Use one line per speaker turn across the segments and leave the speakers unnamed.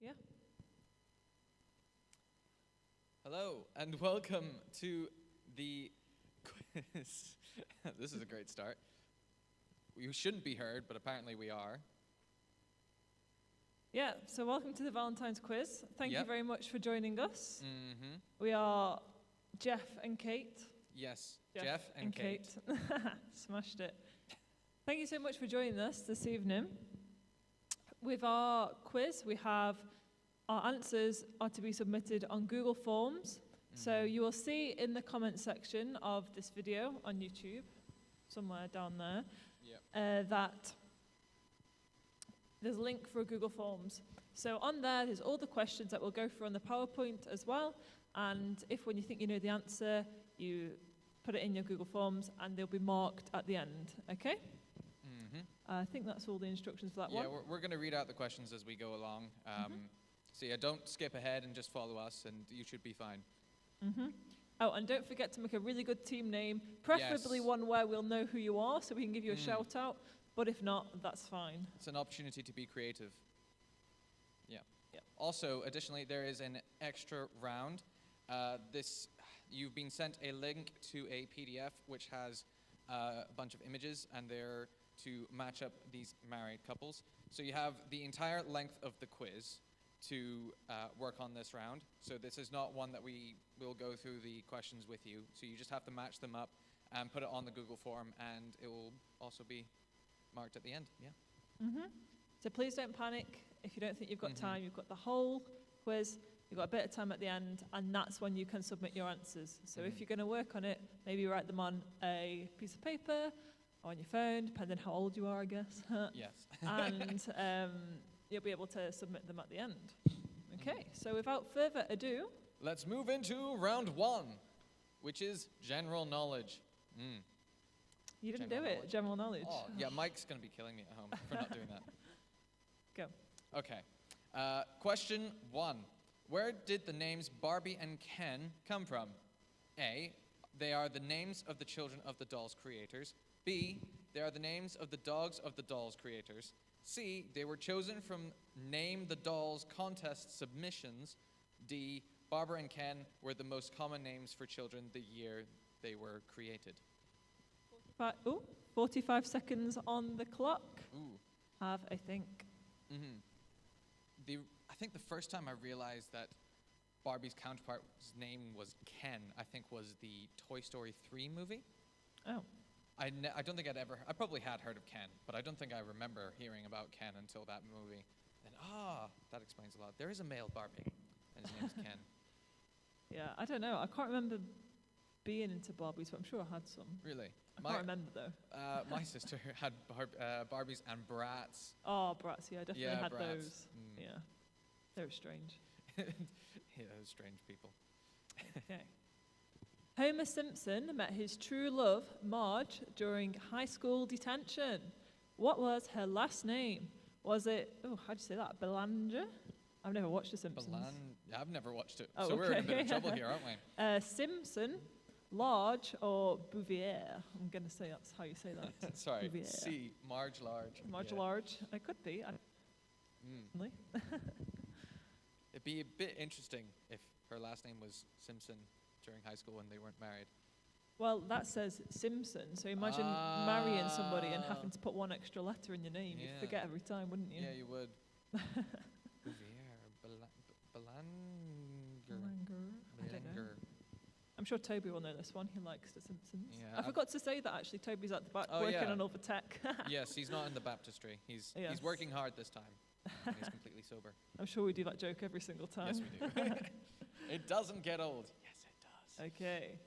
Yeah.
Hello, and welcome to the quiz. This is a great start. We shouldn't be heard, but apparently we are.
Yeah, so welcome to the Valentines quiz. Thank you
Yep.
very much for joining us.
Mm-hmm.
We are Jeff and Kate.
Yes, Jeff and Kate.
Smashed it. Thank you so much for joining us this evening. With our quiz, we have our answers are to be submitted on Google Forms. So you will see in the comment section of this video on YouTube, somewhere down there, that there's a link for Google Forms. So on there's all the questions that we'll go through on the PowerPoint as well. And if when you think you know the answer, you put it in your Google Forms and they'll be marked at the end, okay?
Mm-hmm.
I think that's all the instructions for that one.
Yeah, we're going to read out the questions as we go along. So yeah, don't skip ahead and just follow us, and you should be fine.
Mm-hmm. Oh, and don't forget to make a really good team name, preferably one where we'll know who you are so we can give you a shout out. But if not, that's fine.
It's an opportunity to be creative. Yeah. Also, additionally, there is an extra round. You've been sent a link to a PDF which has a bunch of images, and they're to match up these married couples. So you have the entire length of the quiz to work on this round. So this is not one that we will go through the questions with you. So you just have to match them up and put it on the Google form, and it will also be marked at the end. Yeah.
Mm-hmm. So please don't panic. If you don't think you've got time, you've got the whole quiz, you've got a bit of time at the end, and that's when you can submit your answers. So if you're going to work on it, maybe write them on a piece of paper or on your phone, depending how old you are, I guess.
Yes.
And you'll be able to submit them at the end. Okay, so without further ado,
let's move into round one, which is general knowledge.
You didn't do it, general knowledge.
Oh, yeah, Mike's going to be killing me at home for not doing that.
Go.
Okay. Question one. Where did the names Barbie and Ken come from? A, they are the names of the children of the dolls' creators. B, they are the names of the dogs of the dolls' creators. C, they were chosen from Name the Dolls contest submissions. D, Barbara and Ken were the most common names for children the year they were created.
45 seconds on the clock.
Ooh.
I think.
I think the first time I realized that Barbie's counterpart's name was Ken, I think was the Toy Story 3 movie.
Oh.
I don't think I probably had heard of Ken, but I don't think I remember hearing about Ken until that movie. And that explains a lot. There is a male Barbie, and his name's Ken.
Yeah, I don't know. I can't remember being into Barbies, but I'm sure I had some.
Really?
I can't remember, though.
My sister had Barbies and Bratz.
Oh, Bratz, yeah, I definitely had
Bratz.
those. Yeah, they were strange.
Yeah, strange people.
Okay. Homer Simpson met his true love, Marge, during high school detention. What was her last name? Was it, how'd you say that, Belanger? I've never watched The Simpsons.
I've never watched it,
so
we're in a bit of trouble here, aren't we?
Simpson, Large, or Bouvier? I'm going to say that's how you say that.
Sorry,
Bouvier.
C, Marge Large.
Marge Large. It could be.
It'd be a bit interesting if her last name was Simpson during high school when they weren't married.
Well, that says Simpson, so imagine marrying somebody and having to put one extra letter in your name. You'd forget every time, wouldn't you?
Yeah, you would.
I don't know. I'm sure Toby will know this one. He likes The Simpsons.
Yeah,
I forgot to say that, actually. Toby's at the back working on all the tech.
Yes, he's not in the baptistry. He's working hard this time. He's completely sober.
I'm sure we do that joke every single time.
Yes, we do. It doesn't get old. Yes, it does.
Okay.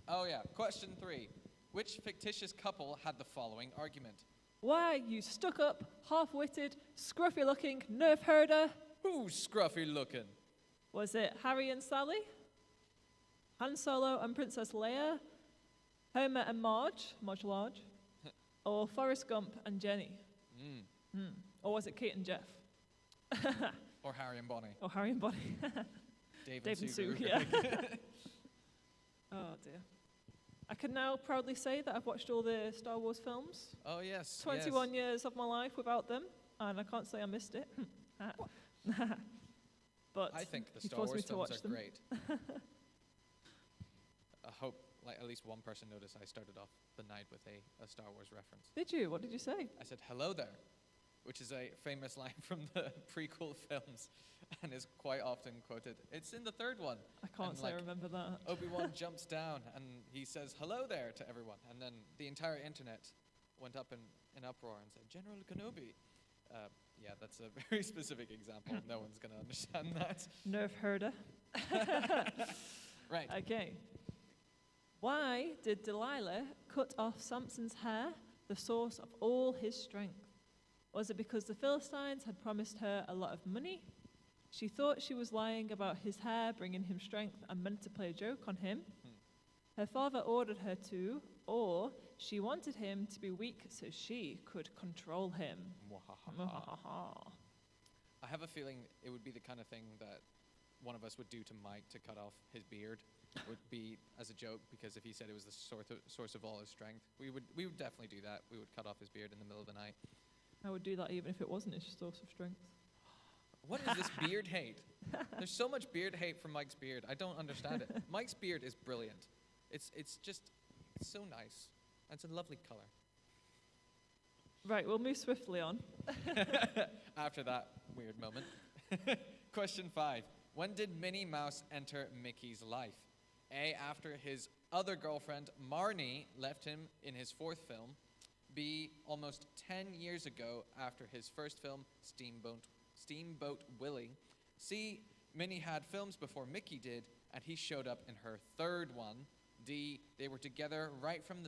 Oh, yeah. Question 3. Which fictitious couple had the following argument?
Why, you stuck-up, half-witted, scruffy-looking nerve herder?
Who's scruffy-looking?
Was it Harry and Sally? Han Solo and Princess Leia? Homer and Marge Large? Or Forrest Gump and Jenny? Or was it Kate and Jeff?
Or Harry and Bonnie?
Or Harry and Bonnie.
Dave
and Sue, yeah. Oh, dear. I can now proudly say that I've watched all the Star Wars films.
Oh, yes.
21 years of my life without them, and I can't say I missed it. but
I think the
he
Star
forced me
Wars
to
films
watch
are
them.
great. I hope like at least one person noticed I started off the night with a Star Wars reference.
Did you? What did you say?
I said, "Hello there," which is a famous line from the prequel films and is quite often quoted. It's in the third one.
I can't
And,
say I
like,
remember that.
Obi-Wan jumps down and he says, "Hello there" to everyone. And then the entire internet went up in uproar and said, "General Kenobi." Yeah, that's a very specific example. No one's going to understand that.
Nerf herder.
Right.
Okay. Why did Delilah cut off Samson's hair, the source of all his strength? Was it because the Philistines had promised her a lot of money? She thought she was lying about his hair bringing him strength and meant to play a joke on him. Her father ordered her to, or she wanted him to be weak so she could control him.
I have a feeling it would be the kind of thing that one of us would do to Mike to cut off his beard. Would be as a joke, because if he said it was the source of all his strength, we would definitely do that. We would cut off his beard in the middle of the night.
I would do that even if it wasn't his source of strength.
What is this beard hate? There's so much beard hate from Mike's beard. I don't understand it. Mike's beard is brilliant. It's so nice. And it's a lovely color.
Right, we'll move swiftly on.
After that weird moment. Question 5. When did Minnie Mouse enter Mickey's life? A, after his other girlfriend, Marnie, left him in his 4th film. B, almost 10 years ago after his first film, Steamboat Willie. C, Minnie had films before Mickey did, and he showed up in her 3rd one. D, they were together right from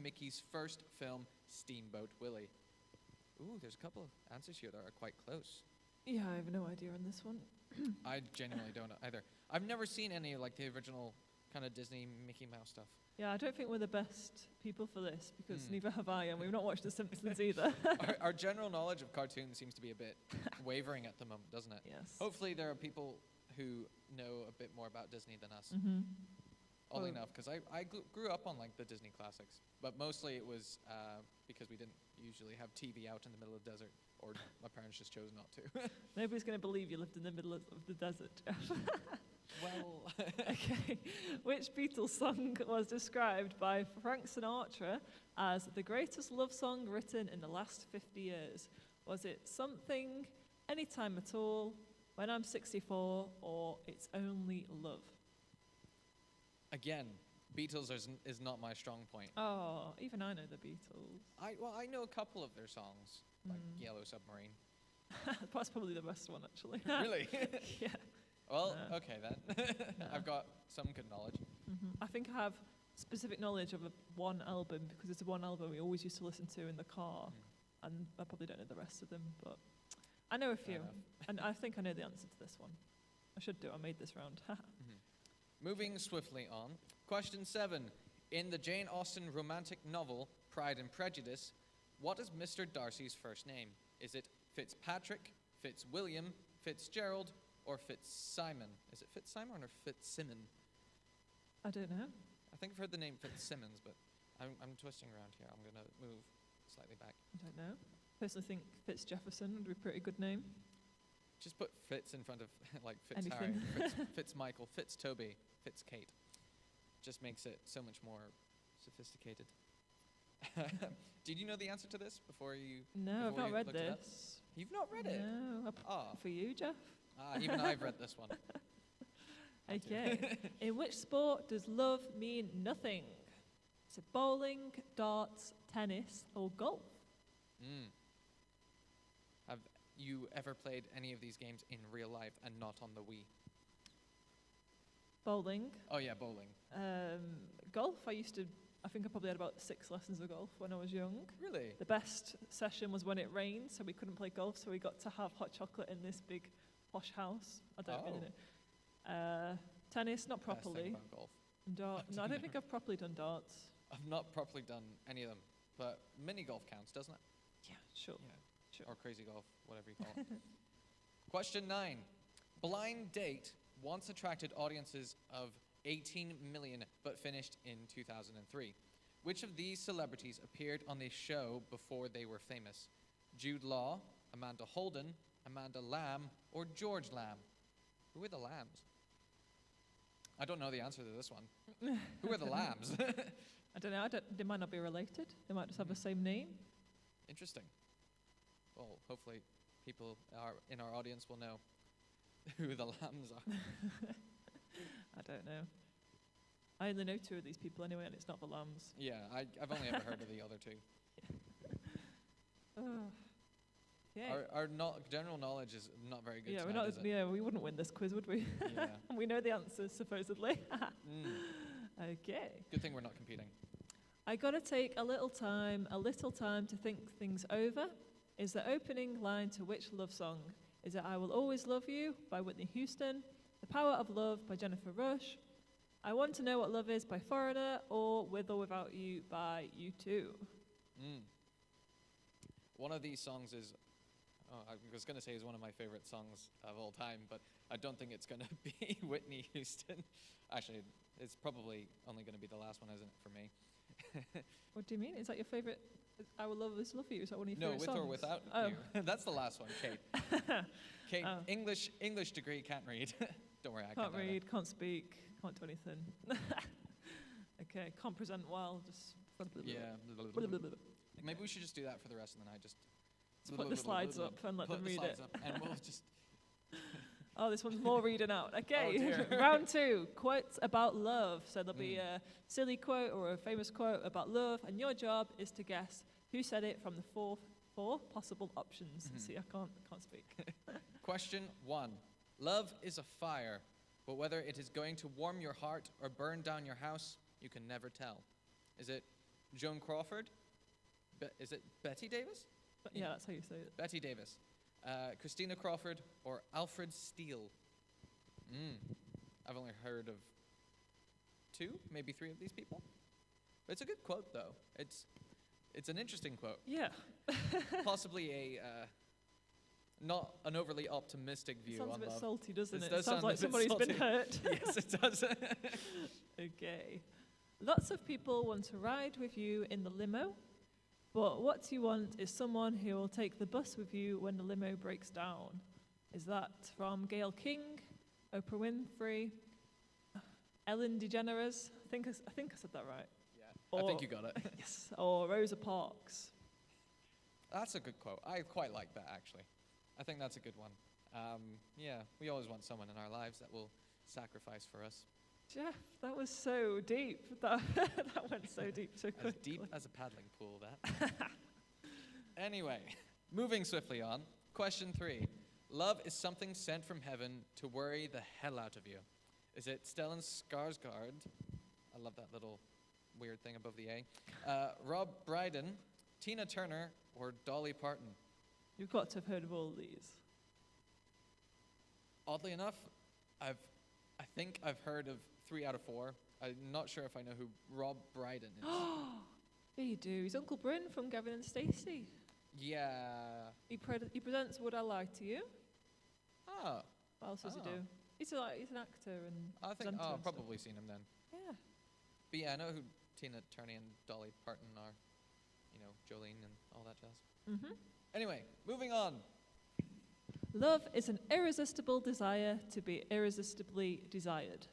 Mickey's first film, Steamboat Willie. Ooh, there's a couple of answers here that are quite close.
Yeah, I have no idea on this one.
I genuinely don't either. I've never seen any like the original kind of Disney Mickey Mouse stuff.
Yeah, I don't think we're the best people for this, because neither have I, and we've not watched The Simpsons either.
Our general knowledge of cartoons seems to be a bit wavering at the moment, doesn't it?
Yes.
Hopefully there are people who know a bit more about Disney than us.
Mm-hmm.
Oddly enough, because I grew up on like the Disney classics, but mostly it was because we didn't usually have TV out in the middle of the desert, or my parents just chose not to.
Nobody's going to believe you lived in the middle of the desert, Jeff.
Well,
Okay. Which Beatles song was described by Frank Sinatra as the greatest love song written in the last 50 years? Was it Something, Anytime at All, When I'm 64, or It's Only Love?
again, Beatles is not my strong point.
Oh, even I know the Beatles.
I know a couple of their songs, like Yellow Submarine.
That's probably the best one, actually.
Really?
Yeah.
Well, okay then. I've got some good knowledge.
I think I have specific knowledge of one album, because it's one album we always used to listen to in the car, and I probably don't know the rest of them, but I know a few,
enough.
and I think I know the answer to this one. I should do. I made this round.
Moving swiftly on. Question 7. In the Jane Austen romantic novel Pride and Prejudice, what is Mr. Darcy's first name? Is it Fitzpatrick, Fitzwilliam, Fitzgerald, or Fitzsimon? Is it Fitzsimon or Fitzsimon?
I don't know.
I think I've heard the name Fitzsimmons, but I'm twisting around here. I'm going to move slightly back.
I don't know. Personally think Fitzjefferson would be a pretty good name.
Just put Fitz in front of like Fitz
Anything.
Harry, Fitz Michael, Fitz Toby, Fitz Kate. Just makes it so much more sophisticated. Did you know the answer to this before you?
No, I've
before
not
you
read
looked it up?
this.
You've not read it?
No.
Ah,
For you, Jeff?
even I've read this one.
Okay. In which sport does love mean nothing? Is it bowling, darts, tennis, or golf?
Have you ever played any of these games in real life and not on the Wii?
Bowling.
Oh yeah, bowling.
Golf, I think I probably had about 6 lessons of golf when I was young.
Really?
The best session was when it rained, so we couldn't play golf, so we got to have hot chocolate in this big posh house. I don't really know. Tennis, not
Best thing
properly.
about golf.
No, I don't think I've properly done darts.
I've not properly done any of them, but mini golf counts, doesn't it?
Yeah, sure.
Yeah.
Sure.
Or crazy golf, whatever you call it. Question 9. Blind Date once attracted audiences of 18 million, but finished in 2003. Which of these celebrities appeared on the show before they were famous? Jude Law, Amanda Holden, Amanda Lamb, or George Lamb? Who are the Lambs? I don't know the answer to this one. Who are the Lambs?
I don't know. They might not be related. They might just have the same name.
Interesting. Well, hopefully people in our audience will know who the Lambs are.
I don't know. I only know two of these people anyway, and it's not the Lambs.
Yeah, I've only ever heard of the other two.
Yeah.
Our general knowledge is not very good.
Yeah,
tonight, is it?
Yeah, we wouldn't win this quiz, would we?
Yeah.
We know the answers supposedly. Okay.
Good thing we're not competing.
I gotta take a little time to think things over. Is the opening line to which love song? Is it I Will Always Love You by Whitney Houston, The Power of Love by Jennifer Rush, I Want to Know What Love Is by Foreigner, or With or Without You by U2?
One of these songs is, I was going to say is one of my favorite songs of all time, but I don't think it's going to be Whitney Houston. Actually, it's probably only going to be the last one, isn't it, for me?
What do you mean? Is that your favorite? I Will Always Love You? Is that one of your favorite songs?
No, With or Without You. That's the last one, Kate. Kate, English degree, can't read. Don't worry, I can't
read, can't speak, can't do anything. Okay, can't present well, just...
Yeah. Maybe we should just do that for the rest of the night. Just
put the slides up and let them read it.
And we'll just...
Oh, this one's more reading out. Okay,
Oh,
round 2, quotes about love. So there'll be a silly quote or a famous quote about love, and your job is to guess who said it from the four possible options. See, I can't speak.
Question 1. Love is a fire, but whether it is going to warm your heart or burn down your house, you can never tell. Is it Joan Crawford? Is it Betty Davis?
Yeah, that's how you say it.
Betty Davis. Christina Crawford or Alfred Steele? I've only heard of 2, maybe 3 of these people. But it's a good quote, though. It's an interesting quote.
Yeah.
Possibly a not an overly optimistic view on love.
Sounds a bit salty, doesn't it?
Does
Sounds like somebody's been hurt.
Yes, it does.
Okay. Lots of people want to ride with you in the limo, but what you want is someone who will take the bus with you when the limo breaks down. Is that from Gayle King, Oprah Winfrey, Ellen DeGeneres? I think I said that right.
Yeah, I think you got it.
Yes, or Rosa Parks.
That's a good quote. I quite like that, actually. I think that's a good one. Yeah, we always want someone in our lives that will sacrifice for us.
Jeff, that was so deep. That went so deep so quickly.
As deep as a paddling pool, that. Anyway, moving swiftly on. Question 3. Love is something sent from heaven to worry the hell out of you. Is it Stellan Skarsgård? I love that little weird thing above the A. Rob Brydon, Tina Turner, or Dolly Parton?
You've got to have heard of all of these.
Oddly enough, I think I've heard of 3 out of 4. I'm not sure if I know who Rob Brydon is.
Yeah, you do. He's Uncle Bryn from Gavin and Stacey.
Yeah.
He presents Would I Lie to You?
Oh.
What else does he do? He's an actor and
I think
I've
probably seen him then.
Yeah.
But yeah, I know who Tina Turner and Dolly Parton are. You know, Jolene and all that jazz. Anyway, moving on.
Love is an irresistible desire to be irresistibly desired.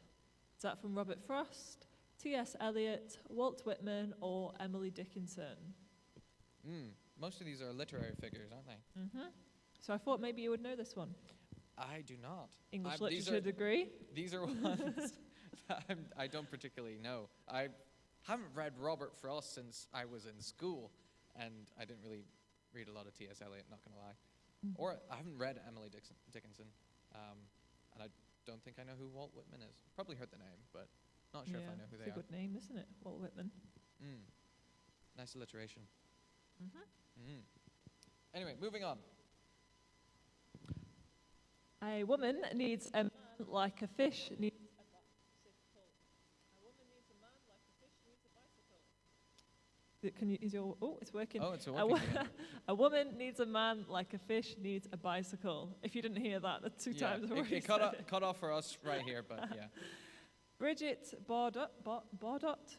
Is that from Robert Frost, T.S. Eliot, Walt Whitman, or Emily Dickinson?
Most of these are literary figures, aren't they?
So I thought maybe you would know this one.
I do not.
English literature degree?
These are ones that I don't particularly know. I haven't read Robert Frost since I was in school, and I didn't really read a lot of T.S. Eliot, not going to lie. Or I haven't read Emily Dickinson, and I don't think I know who Walt Whitman is. Probably heard the name, but not sure if I know who they are.
It's a good name, isn't it? Walt Whitman.
Nice alliteration. Anyway, moving on.
A woman needs a man like a fish needs a bicycle. A woman needs a man like a fish needs a bicycle. Can you? It's working.
Oh, it's working.
A woman needs a man like a fish needs a bicycle. If you didn't hear that, that's 2 times already.
It cut off for us right here, but yeah.
Bridget Bardot?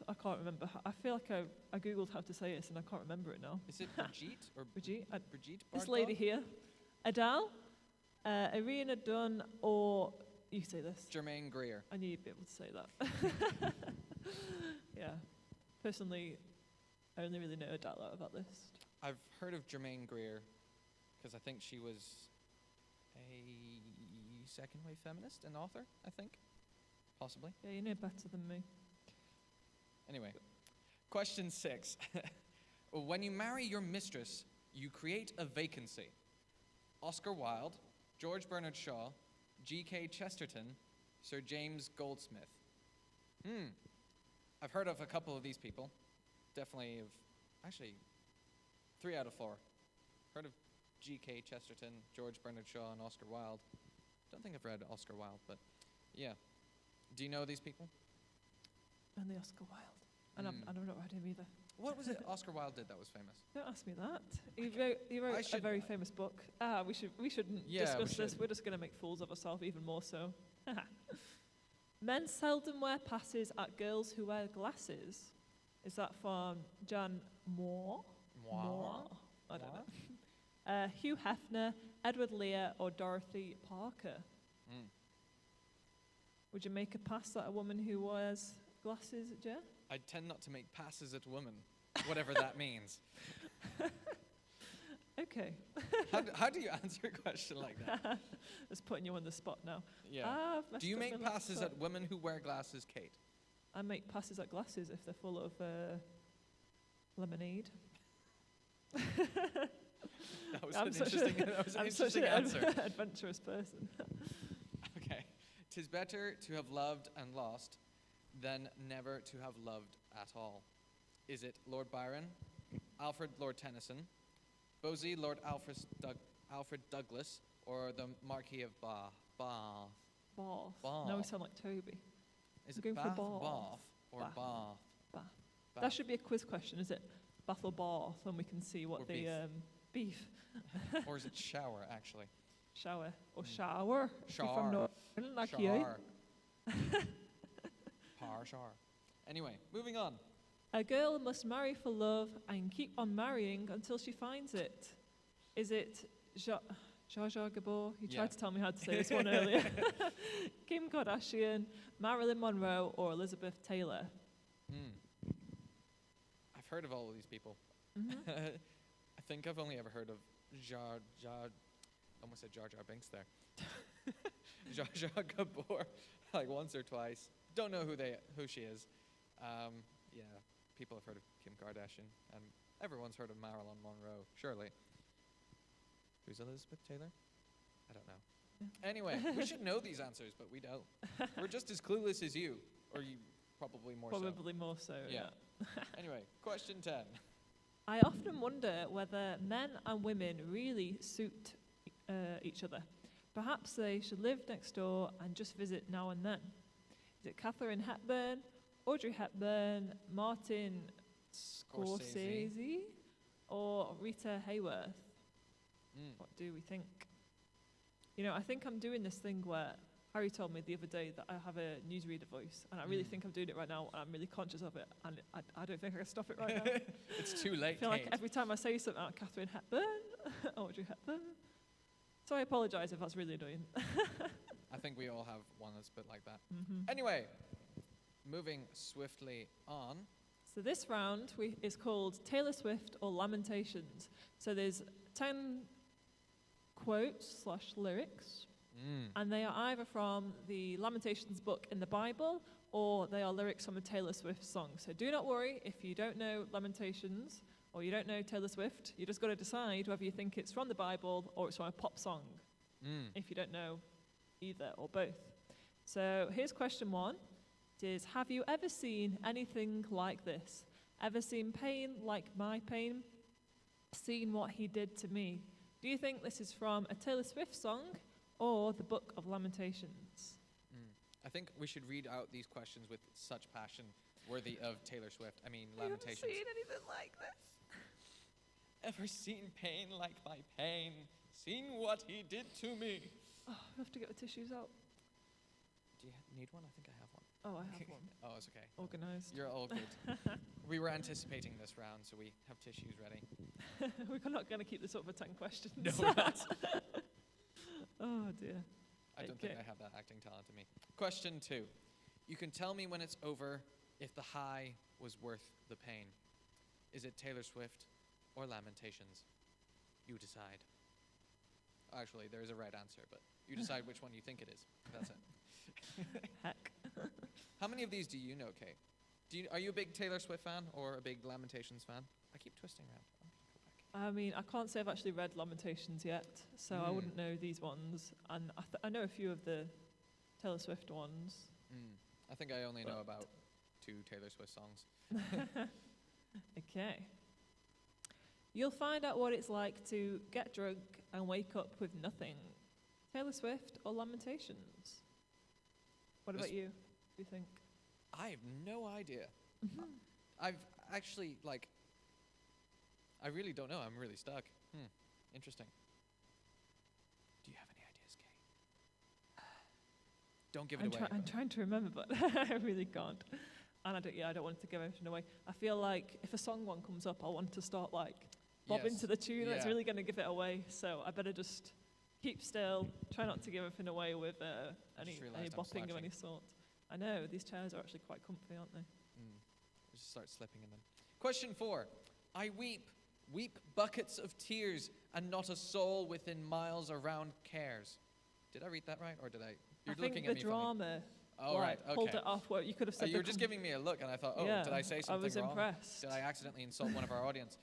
I can't remember. I feel like I googled how to say this and I can't remember it now.
Is it Brigitte or
Brigitte?
Brigitte Bardot?
This lady here. Adele, Irina Dunn or, you say this.
Germaine Greer.
I knew you'd be able to say that. Yeah. Personally, I only really know Adele out of that list.
I've heard of Germaine Greer because I think she was a second-wave feminist and author, I think. Possibly.
Yeah, you know better than me.
Anyway, question 6. When you marry your mistress, you create a vacancy. Oscar Wilde, George Bernard Shaw, G.K. Chesterton, Sir James Goldsmith. I've heard of a couple of these people. Definitely actually, 3 out of 4. Heard of G.K. Chesterton, George Bernard Shaw, and Oscar Wilde. Don't think I've read Oscar Wilde, but yeah. Do you know these people?
And the Oscar Wilde. And I don't read him either.
What was it Oscar Wilde did that was famous?
Don't ask me that. He wrote a very famous book. We shouldn't discuss this. We're just going to make fools of ourselves even more so. Men seldom wear passes at girls who wear glasses. Is that from Jan Moore? I don't know. Hugh Hefner, Edward Lear, or Dorothy Parker? Would you make a pass at a woman who wears glasses, Jay?
I tend not to make passes at women, whatever that means.
Okay.
How do you answer a question like that?
Just putting you on the spot now.
Yeah. Do you make passes at women who wear glasses, Kate?
I make passes at glasses if they're full of lemonade.
That was an interesting answer.
Adventurous person.
Okay. 'Tis better to have loved and lost than never to have loved at all. Is it Lord Byron, Alfred Lord Tennyson, Bosie Lord Alfred Douglas, or the Marquis of Bath?
Bath. Now we sound like Toby.
Is it Bath, or Bath?
Bath. That should be a quiz question, is it? Bath or Bath, and we can see what beef.
Or is it shower, actually?
Shower. Or shower.
Shower.
Northern, like you.
Shower. Anyway, moving on.
A girl must marry for love and keep on marrying until she finds it. Is it Zsa Zsa Gabor? He tried to tell me how to say this one earlier. Kim Kardashian, Marilyn Monroe, or Elizabeth Taylor?
I've heard of all of these people. I think I've only ever heard of almost said Jar Jar Binks there. Zsa Zsa Gabor, like once or twice. Don't know who she is. People have heard of Kim Kardashian, and everyone's heard of Marilyn Monroe, surely. Who's Elizabeth Taylor? I don't know. Yeah. Anyway, we should know these answers, but we don't. We're just as clueless as you, or you probably more so.
Probably more so, yeah.
Anyway, question 10.
I often wonder whether men and women really suit each other. Perhaps they should live next door and just visit now and then. Is it Katharine Hepburn, Audrey Hepburn, Martin Scorsese, or Rita Hayworth? What do we think? You know, I think I'm doing this thing where Harry told me the other day that I have a newsreader voice, and I really think I'm doing it right now, and I'm really conscious of it, and I don't think I can stop it right now.
It's too late,
I feel like every time I say something out, Katharine Hepburn, Audrey Hepburn. So I apologise if that's really annoying.
I think we all have one that's a bit like that. Anyway, moving swiftly on.
So this round is called Taylor Swift or Lamentations. So there's 10 quotes / lyrics, and they are either from the Lamentations book in the Bible, or they are lyrics from a Taylor Swift song. So do not worry if you don't know Lamentations or you don't know Taylor Swift. You just got to decide whether you think it's from the Bible or it's from a pop song, if you don't know either or both. So here's question 1. It is, have you ever seen anything like this? Ever seen pain like my pain? Seen what he did to me? Do you think this is from a Taylor Swift song or the Book of Lamentations?
I think we should read out these questions with such passion, worthy of Taylor Swift. I mean, Lamentations.
Have you seen anything like this?
Ever seen pain like my pain? Seen what he did to me?
Oh, we have to get the tissues out.
Do you need one? I think I have one.
Oh, I have one.
Oh, it's okay.
Organised.
You're all good. We were anticipating this round, so we have tissues ready.
We're not going to keep this up for 10 questions.
No, we're not.
Oh dear.
I don't think
Okay.
I have that acting talent in me. Question 2. You can tell me when it's over if the high was worth the pain. Is it Taylor Swift or Lamentations? You decide. Actually, there is a right answer, but you decide which one you think it is. That's it.
Heck.
How many of these do you know, Kate? Are you a big Taylor Swift fan or a big Lamentations fan? I keep twisting around. I'm gonna go back.
I mean, I can't say I've actually read Lamentations yet, so I wouldn't know these ones. And I know a few of the Taylor Swift ones.
I think I only know
But-
about 2 Taylor Swift songs.
Okay. You'll find out what it's like to get drunk and wake up with nothing. Taylor Swift or Lamentations? What
This-
about you? What do you think?
I have no idea. I've actually, I really don't know. I'm really stuck. Interesting. Do you have any ideas, Kate? Don't give it away.
I'm trying to remember, but I really can't. And I don't want to give everything away. I feel like if a song one comes up, I'll want to start bobbing
Yes.
to the tune. That's
Yeah.
really going to give it away. So I better just keep still, try not to give everything away with any
just realised I'm
bopping of
slouching.
any sort. I know, these chairs are actually quite comfy, aren't they?
Just start slipping in them. Question 4. I weep buckets of tears, and not a soul within miles around cares. Did I read that right, or did I? You're
I think
looking
the
at me funny.
drama
Oh, right,
pulled
okay.
it off. Where you could have said
You were just giving me a look, and I thought, oh,
yeah,
did I say something
I was
wrong?
impressed.
Did I accidentally insult one of our audience?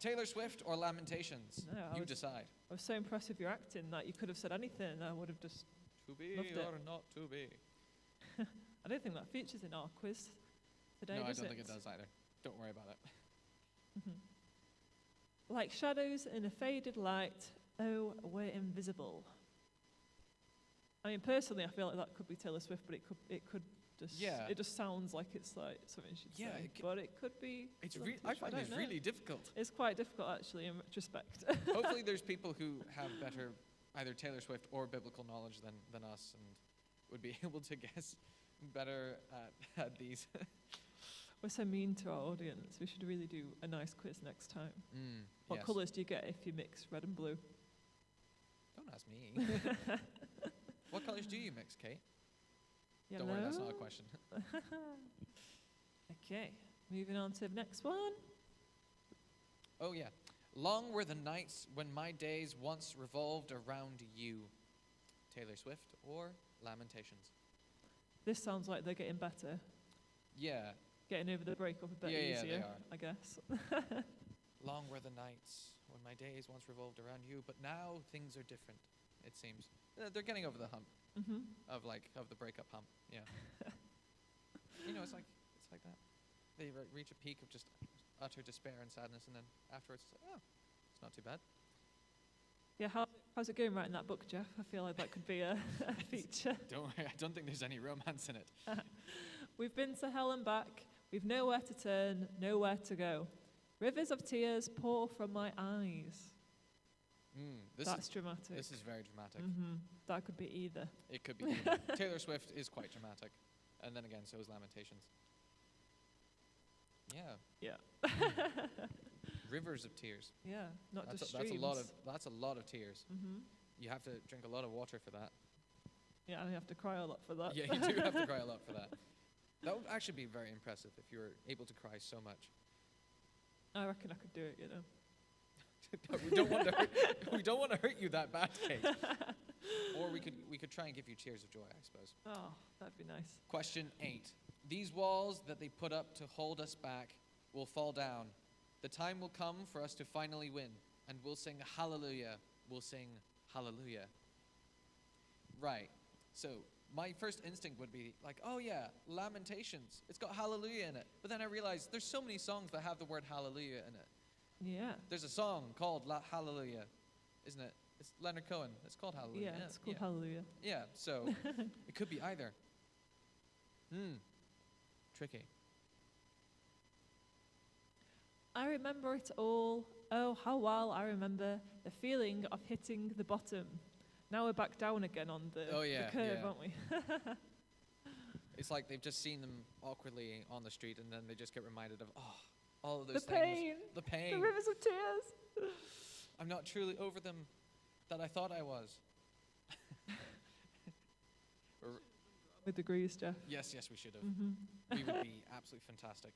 Taylor Swift or Lamentations?
No,
You decide.
I was so impressed with your acting that you could have said anything and I would have just...
To be
Loved it.
or not to be?
I don't think that features in our quiz today,
No, I
does
don't think it does either. Don't worry about it.
Like shadows in a faded light, oh, we're invisible. I mean, personally, I feel like that could be Taylor Swift, but it could just...
Yeah.
It just sounds like it's like something she'd
Yeah,
say.
it c-
But it could be...
I find
don't
it's
know.
really difficult.
It's quite difficult, actually, in retrospect.
Hopefully there's people who have better either Taylor Swift or biblical knowledge than us and would be able to guess better at these.
We're so mean to our audience. We should really do a nice quiz next time. What
Yes.
colours do you get if you mix red and blue?
Don't ask me. What colours do you mix, Kate? Don't worry, that's not a
Yellow?
question.
Okay, moving on to the next one.
Oh, yeah. Long were the nights when my days once revolved around you. Taylor Swift or Lamentations?
This sounds like they're getting better,
Yeah.
getting over the breakup a bit
Yeah,
easier,
they are.
I guess.
Long were the nights when my days once revolved around you, but now things are different, it seems. They're getting over the hump of the breakup hump. Yeah. It's like that. They reach a peak of just utter despair and sadness, and then afterwards, it's like, oh, it's not too bad.
Yeah, how's it going writing that book, Jeff? I feel like that could be a feature.
Don't worry, I don't think there's any romance in it.
We've been to hell and back. We've nowhere to turn, nowhere to go. Rivers of tears pour from my eyes. That's dramatic.
This is very dramatic.
That could be either.
It could be either. Taylor Swift is quite dramatic, and then again, so is Lamentations. Yeah.
Yeah.
Rivers of tears.
Yeah, not
That's
just
a
streams.
that's a lot of tears. You have to drink a lot of water for that.
Yeah, and you have to cry a lot for that.
Yeah, you do have to cry a lot for that. That would actually be very impressive if you were able to cry so much.
I reckon I could do it,
We don't want to hurt you that bad, Kate. Or we could try and give you tears of joy, I suppose.
Oh, that'd be nice.
Question 8. These walls that they put up to hold us back will fall down. The time will come for us to finally win, and we'll sing hallelujah. We'll sing hallelujah. Right. So my first instinct would be like, oh yeah, Lamentations. It's got hallelujah in it. But then I realized there's so many songs that have the word hallelujah in it.
Yeah.
There's a song called Hallelujah, isn't it? It's Leonard Cohen. It's called Hallelujah.
Yeah, it's called Hallelujah.
Yeah, so it could be either. Tricky.
I remember it all. Oh, how well I remember the feeling of hitting the bottom. Now we're back down again on the curve, aren't we?
It's like they've just seen them awkwardly on the street, and then they just get reminded of, all of those
The
things.
pain.
The pain.
The rivers of tears.
I'm not truly over them that I thought I was.
With degrees, Jeff.
Yes, we should have.
Mm-hmm.
We would be absolutely fantastic.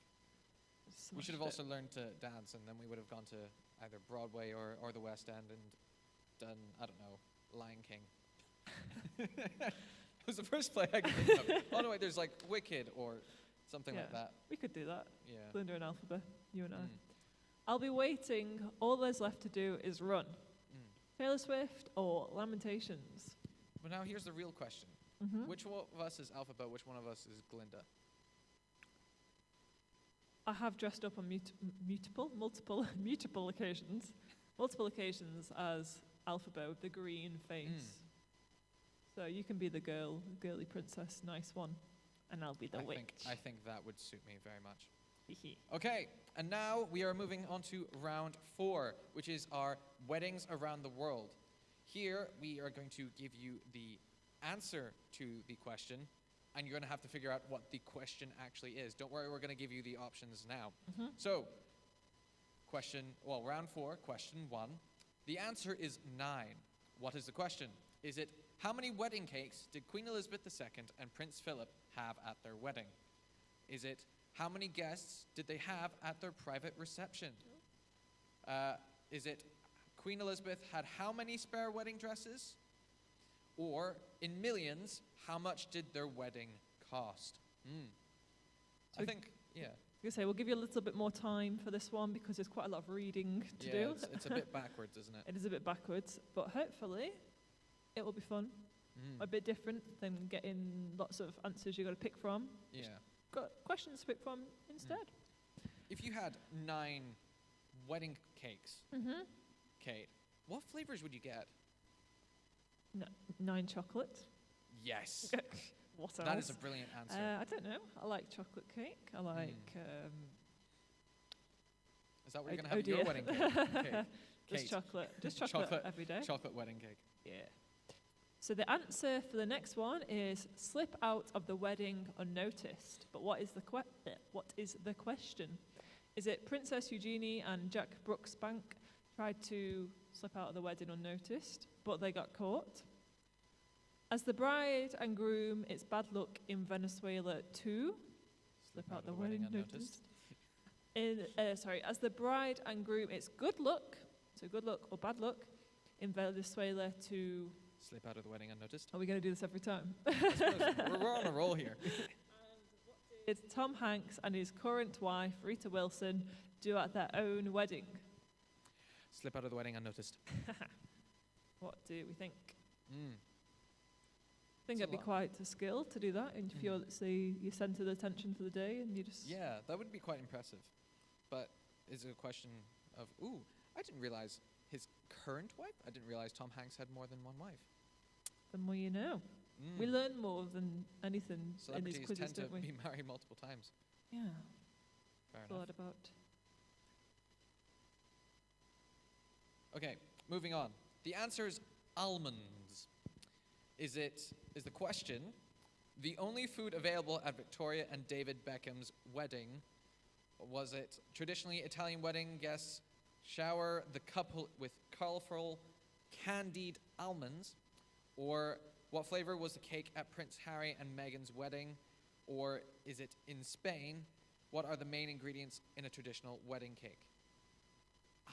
We should have also learned to dance, and then we would have gone to either Broadway or the West End and done, I don't know, Lion King. It was the first play I could think of. Oh, no, wait, there's like Wicked or something like that.
We could do that.
Yeah.
Glinda and Alphabet, you and I. I'll be waiting. All there's left to do is run. Taylor Swift or Lamentations?
But now here's the real question.
Mm-hmm.
Which one of us is Alphabet? Which one of us is Glinda?
I have dressed up on multiple occasions as Alphabet with the green face. So you can be the girly princess, nice one, and I'll be the witch.
I think that would suit me very much. Okay, and now we are moving on to round 4, which is our weddings around the world. Here we are going to give you the answer to the question, and you're going to have to figure out what the question actually is. Don't worry, we're going to give you the options now. So, round 4, question 1. The answer is 9. What is the question? Is it, how many wedding cakes did Queen Elizabeth II and Prince Philip have at their wedding? Is it, how many guests did they have at their private reception? Is it, Queen Elizabeth had how many spare wedding dresses? Or, in millions, how much did their wedding cost?
So
I think, yeah.
I was going to say, we'll give you a little bit more time for this one because there's quite a lot of reading to do.
It's a bit backwards, isn't it?
It is a bit backwards, but hopefully it will be fun. A bit different than getting lots of answers you've got to pick from.
Yeah.
Got questions to pick from instead.
If you had 9 wedding cakes, Kate, what flavors would you get?
9 chocolates.
Yes.
What else?
That is a brilliant answer.
I don't know. I like chocolate cake. I like...
Is that what you're going to have at your wedding cake?
Just chocolate. Just chocolate every day.
Chocolate wedding cake.
Yeah. So the answer for the next one is slip out of the wedding unnoticed. But what is the question? Is it Princess Eugenie and Jack Brooksbank tried to slip out of the wedding unnoticed, but they got caught? As the bride and groom, it's bad luck in Venezuela too. Slip out the wedding unnoticed. As the bride and groom, it's good luck. So good luck or bad luck in Venezuela to...
Slip out of the wedding unnoticed.
Are we going to do this every time?
We're on a roll here.
It's Tom Hanks and his current wife, Rita Wilson, do at their own wedding.
Slip out of the wedding unnoticed.
What do we think? I think it'd be quite a skill to do that, and if you're, say, you center the attention for the day, and you just... Yeah,
that would be quite impressive. But is it a question of, I didn't realize his current wife? I didn't realize Tom Hanks had more than one wife.
The more you know. We learn more than anything in these quizzes,
tend
don't we?
To be married multiple times.
Yeah.
Fair
That's a lot about...
Okay, moving on. The answer is almonds. Is the question, the only food available at Victoria and David Beckham's wedding, was it traditionally Italian wedding guests shower the couple with colorful candied almonds? Or what flavor was the cake at Prince Harry and Meghan's wedding? Or is it in Spain? What are the main ingredients in a traditional wedding cake?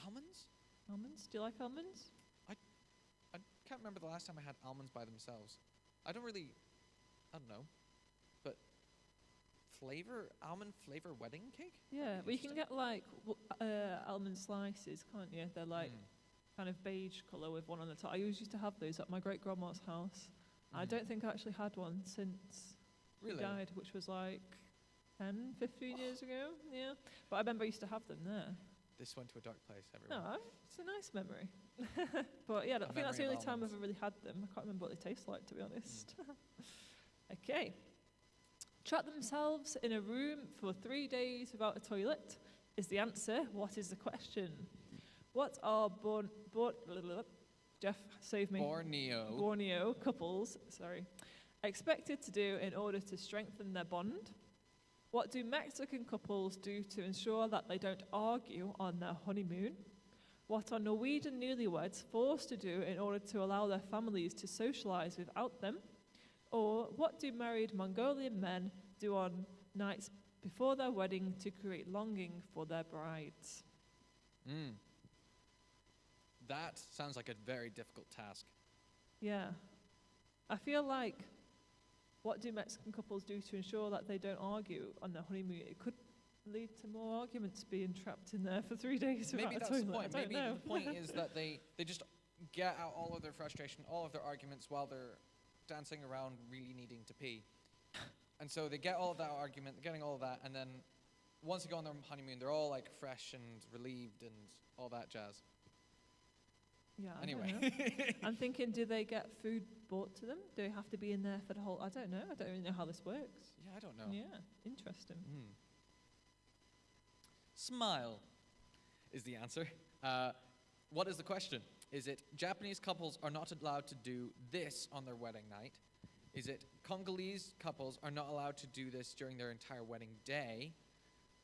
Almonds?
Almonds? Do you like almonds?
I can't remember the last time I had almonds by themselves. I don't know. But almond flavor wedding cake?
Yeah, well, you can get like almond slices, can't you? They're like kind of beige colour with one on the top. I always used to have those at my great-grandma's house. I don't think I actually had one since she died, which was like 10, 15 years ago. Yeah, but I remember I used to have them there.
This went to a dark place, everyone.
No, it's a nice memory. But yeah, I think that's the only time I've ever really had them. I can't remember what they taste like, to be honest. Okay. Trap themselves in a room for 3 days without a toilet is the answer. What is the question? What are Jeff, save me. Borneo couples, expected to do in order to strengthen their bond? What do Mexican couples do to ensure that they don't argue on their honeymoon? What are Norwegian newlyweds forced to do in order to allow their families to socialize without them? Or what do married Mongolian men do on nights before their wedding to create longing for their brides?
That sounds like a very difficult task.
Yeah. I feel like what do Mexican couples do to ensure that they don't argue on their honeymoon? It could lead to more arguments being trapped in there for 3 days without
Maybe
a
that's
toilet.
the point.
I don't
Maybe
know.
the point is that they just get out all of their frustration, all of their arguments while they're dancing around really needing to pee. And so they get all of that argument, getting all of that, and then once they go on their honeymoon, they're all like fresh and relieved and all that jazz.
Yeah. I
Anyway.
don't know. I'm thinking, do they get food brought to them? Do they have to be in there for the whole? I don't know. I don't really know how this works.
Yeah, I don't know.
Yeah, interesting.
Smile is the answer. What is the question? Is it Japanese couples are not allowed to do this on their wedding night? Is it Congolese couples are not allowed to do this during their entire wedding day?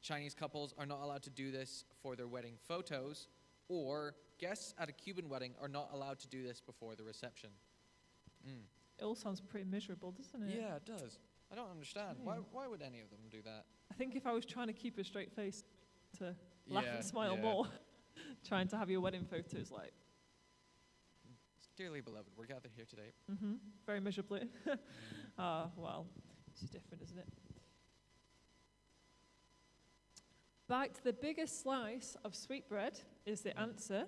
Chinese couples are not allowed to do this for their wedding photos? Or guests at a Cuban wedding are not allowed to do this before the reception?
It all sounds pretty miserable, doesn't it?
Yeah, it does. I don't understand. Why would any of them do that?
I think if I was trying to keep a straight face to laugh
Yeah,
and smile
yeah.
more, trying to have your wedding photos like,
Dearly beloved, we're gathered here today.
very miserably. Well, it's different, isn't it? Bite the biggest slice of sweetbread is the answer.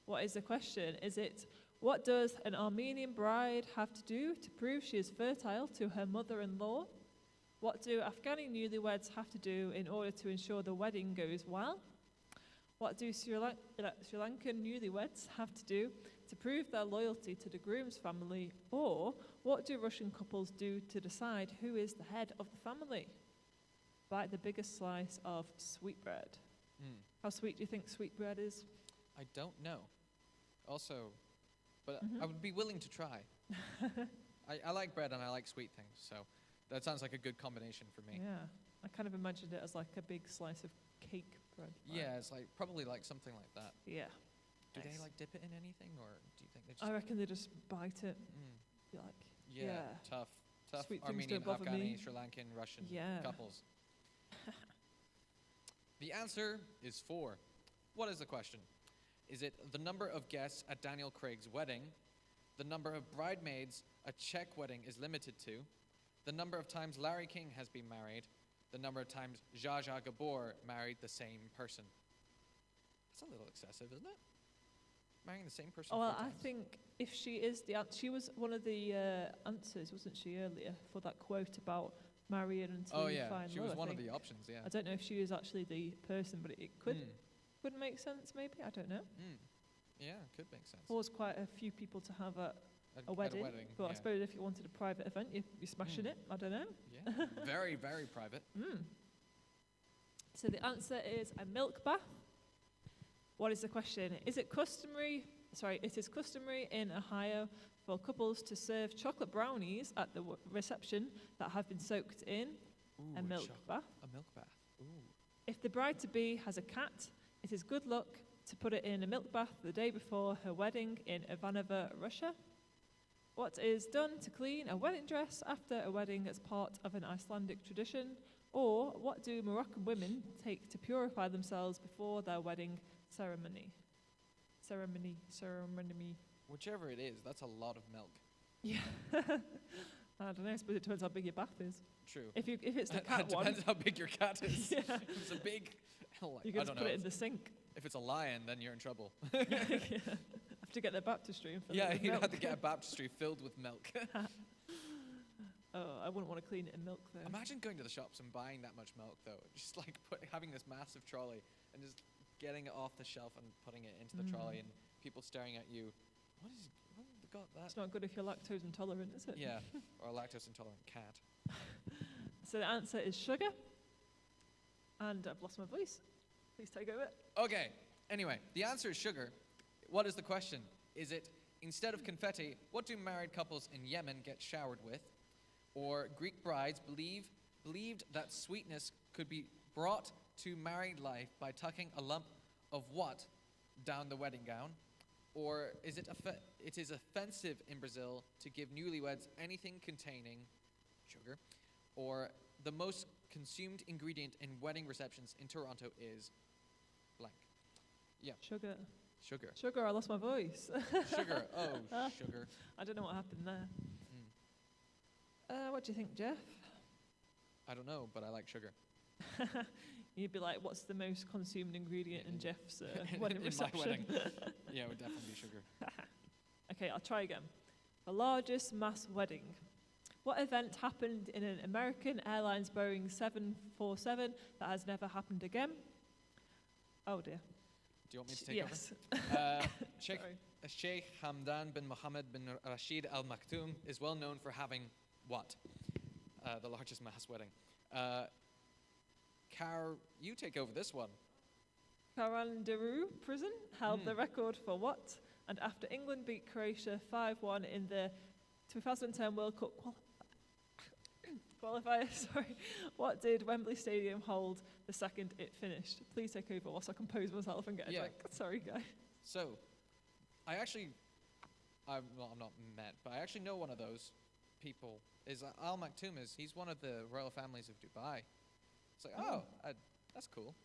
What is the question? Is it, what does an Armenian bride have to do to prove she is fertile to her mother-in-law? What do Afghani newlyweds have to do in order to ensure the wedding goes well? What do Sri Lankan newlyweds have to do to prove their loyalty to the groom's family? Or what do Russian couples do to decide who is the head of the family? Bite the biggest slice of sweetbread. How sweet do you think sweetbread is?
I don't know. Also, but I would be willing to try. I like bread and I like sweet things, so that sounds like a good combination for me.
Yeah, I kind of imagined it as like a big slice of cake bread. Right?
Yeah, it's like probably like something like that.
Yeah.
Do
Nice.
they like dip it in anything, or do you think they just?
I reckon they just bite it. Be like,
Yeah, tough
Sweet things
Armenian,
don't bother
Afghani,
me.
Sri Lankan, Russian
Yeah.
couples. The answer is 4. What is the question? Is it the number of guests at Daniel Craig's wedding, the number of bridesmaids a Czech wedding is limited to, the number of times Larry King has been married, the number of times Zsa Zsa Gabor married the same person? That's a little excessive, isn't it? Marrying the same person
Oh, well,
4
I
times?
think if she is she was one of the answers, wasn't she, earlier, for that quote about marrying until
Oh
you
yeah,
find
she
love,
was
I
one of
think.
the options, yeah.
I don't know if she is actually the person, but it could make sense, maybe. I don't know.
Yeah, could make sense.
Forced quite a few people to have a
At
wedding, but I
yeah.
suppose if you wanted a private event, you're smashing it. I don't know.
Yeah, very, very private.
So the answer is a milk bath. What is the question? Is it customary? Sorry, it is customary in Ohio for couples to serve chocolate brownies at the reception that have been soaked in
Ooh,
a milk bath.
A milk bath. Ooh.
If the bride-to-be has a cat, it is good luck to put it in a milk bath the day before her wedding in Ivanovo, Russia. What is done to clean a wedding dress after a wedding as part of an Icelandic tradition? Or what do Moroccan women take to purify themselves before their wedding ceremony? Ceremony.
Whichever it is, that's a lot of milk.
Yeah. I don't know, I suppose it depends how big your bath is.
True.
If it's the
It
cat one,
depends how big your cat is.
Yeah.
If it's a big, like,
you
I
can
don't
just
know.
put it in the sink.
If it's a lion, then you're in trouble.
Yeah. Have to get the baptistry and fill it
Yeah,
with
you'd
milk.
have to get a baptistry filled with milk.
Oh, I wouldn't want to clean it in milk though.
Imagine going to the shops and buying that much milk, though. Just like having this massive trolley and just getting it off the shelf and putting it into the trolley, and people staring at you. What have they got that?
It's not good if you're lactose intolerant, is it?
Yeah, or a lactose intolerant cat.
So the answer is sugar. And I've lost my voice. Please take over.
Okay. Anyway, the answer is sugar. What is the question? Is it, instead of confetti, what do married couples in Yemen get showered with? Or Greek brides believed that sweetness could be brought to married life by tucking a lump of what down the wedding gown? Or is it it is offensive in Brazil to give newlyweds anything containing sugar? Or the most consumed ingredient in wedding receptions in Toronto is blank. Yeah.
Sugar.
Sugar.
Sugar, I lost my voice.
Sugar. Oh, sugar.
I don't know what happened there.
Mm.
What do you think, Jeff?
I don't know, but I like sugar.
You'd be like, what's the most consumed ingredient in Jeff's wedding
in
reception?
my wedding. Yeah, it would definitely be sugar.
Okay, I'll try again. The largest mass wedding. What event happened in an American Airlines Boeing 747 that has never happened again? Oh dear.
Do you want me to take
yes.
over? Sheikh Hamdan bin Mohammed bin Rashid Al Maktoum is well known for having what? The largest mass wedding. You take over this one.
Carandiru prison held the record for what? And after England beat Croatia 5-1 in the 2010 World Cup qualifier, what did Wembley Stadium hold the second it finished? Please take over whilst I compose myself and get a drink. Sorry, guys.
So, I'm not met, but I actually know one of those people. Is Al Maktoum he's one of the royal families of Dubai. It's like, that's cool.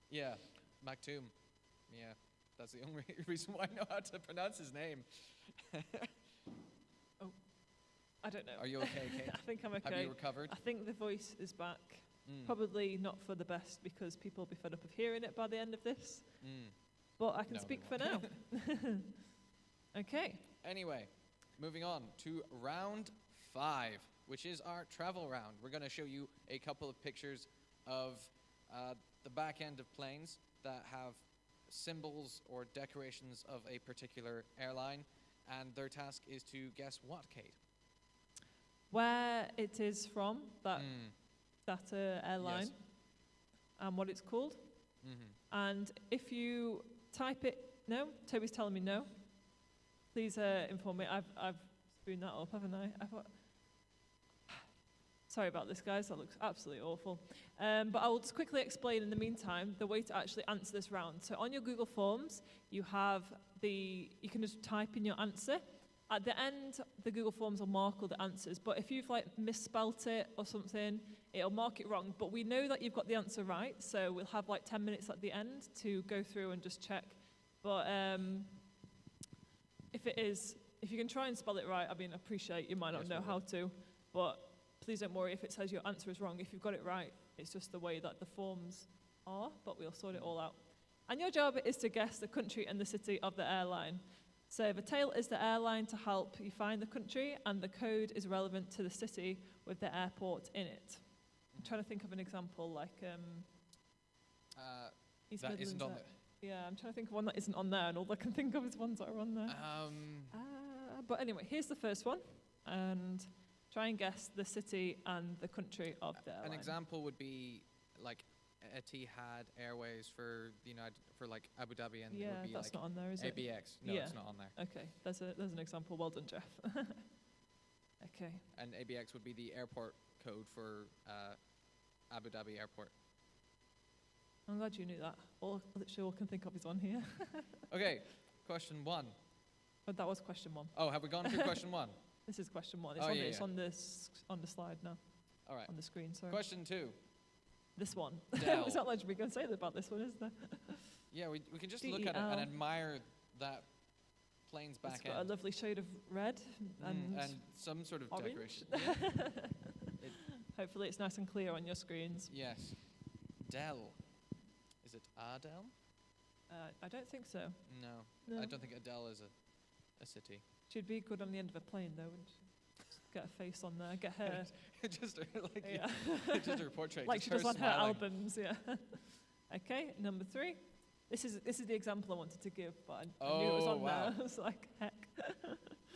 Yeah, Maktoum. Yeah, that's the only reason why I know how to pronounce his name.
I don't know.
Are you okay, Kate?
I think I'm okay.
Have you recovered?
I think the voice is back. Probably not for the best because people will be fed up of hearing it by the end of this. But I can speak for now. Okay.
Anyway, moving on to round 5, which is our travel round. We're going to show you a couple of pictures of the back end of planes that have symbols or decorations of a particular airline, and their task is to guess what, Kate?
Where it is from, that airline,
yes.
and what it's called. And if you type it, no, Toby's telling me no. Please inform me. I've spooned that up, haven't I? Sorry about this, guys. That looks absolutely awful. But I will just quickly explain in the meantime the way to actually answer this round. So on your Google Forms, you can just type in your answer. At the end, the Google Forms will mark all the answers. But if you've misspelt it or something, it'll mark it wrong. But we know that you've got the answer right, so we'll have 10 minutes at the end to go through and just check. But if you can try and spell it right, I appreciate you might not know how to, but please don't worry if it says your answer is wrong. If you've got it right, it's just the way that the forms are, but we'll sort it all out. And your job is to guess the country and the city of the airline. So the tail is the airline to help you find the country, and the code is relevant to the city with the airport in it. I'm trying to think of an example, East
that
Midlands.
isn't on there.
Yeah, I'm trying to think of one that isn't on there, and all I can think of is ones that are on there. But anyway, here's the first one, and try and guess the city and the country of the airline.
An example would be Etihad Airways for Abu Dhabi, and it would be
that's not on there, is it?
ABX. No, it's not on there.
Okay, there's an example. Well done, Jeff. Okay.
And ABX would be the airport code for Abu Dhabi Airport.
I'm glad you knew that. Literally all I can think of is on here.
Okay, question 1.
But that was question 1.
Oh, have we gone through question 1?
This is question 1. It's on the slide now.
All right.
On the screen, sorry.
Question 2.
This one.
Dell.
There's not much we can say about this one, is there?
Yeah, we can just look at it and admire that plane's back
end. It's got a lovely shade of red and
some sort of
orange.
decoration. Yeah.
Hopefully it's nice and clear on your screens.
Yes. Dell. Is it Adele?
I don't think so.
No. I don't think Adele is a city.
She'd be good on the end of a plane, though, wouldn't she? Just get a face on there, get her...
just her portrait.
Like
just
she does on her
smiling.
albums, yeah. Okay, number 3. This is the example I wanted to give, but I knew it was on there. I was like, heck.